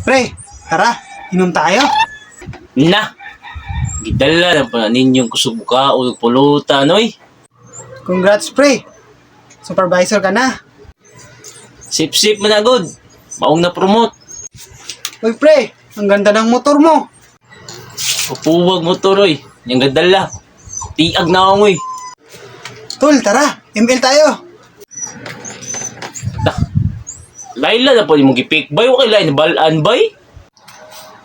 Pre, tara, inom tayo. Na, gidala na pa ninyong kusubuka o pulutan, oy. Congrats, pre. Supervisor ka na. Sip-sip man agad. Maong na-promote. Uy, pre, ang ganda ng motor mo. Pupuwag mo to, Roy. Yung gadala. Tiag na ako, oy. Tol, tara, ML tayo. Laila na po yung mong gipik bay. Okay, lain balaan bay.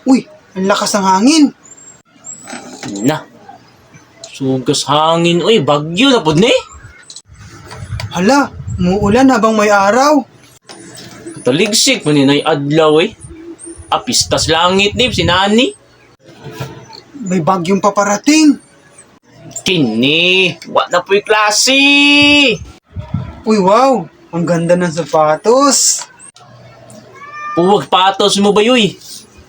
Uy, ang lakas ng hangin. Na. Sugas hangin, oy. Bagyo na po ni. Hala, umuulan habang may araw. Taligsik mo ni adlaw, eh. Apistas langit ni, sinani. May bagyong paparating. Kini, wa na po'y klase. Uy, wow, ang ganda ng sapatos. Puwag patos mo ba, yoy?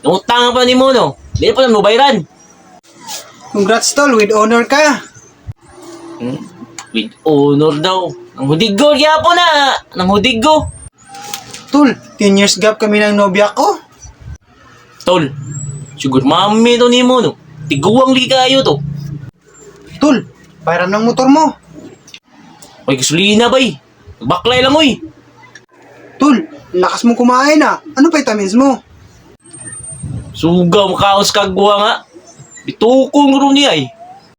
Utang pa ni mo, no? Di pa na mo bayran. Congrats, tol, with honor ka. With honor daw. Nang hudigo, kaya po na. Nang hudigo. Tol, 10 years gap kami ng nobya ko. Tol, siguro mami to ni mo, no? Tiguang ligayo to. Tol, bayran ng motor mo. May gasolina bay. Baklay lang, oy. Tol, ang lakas mo kumain ah. Ano vitamins mo? Sugaw, makaos kagwa nga. Bitukong ro niya, eh.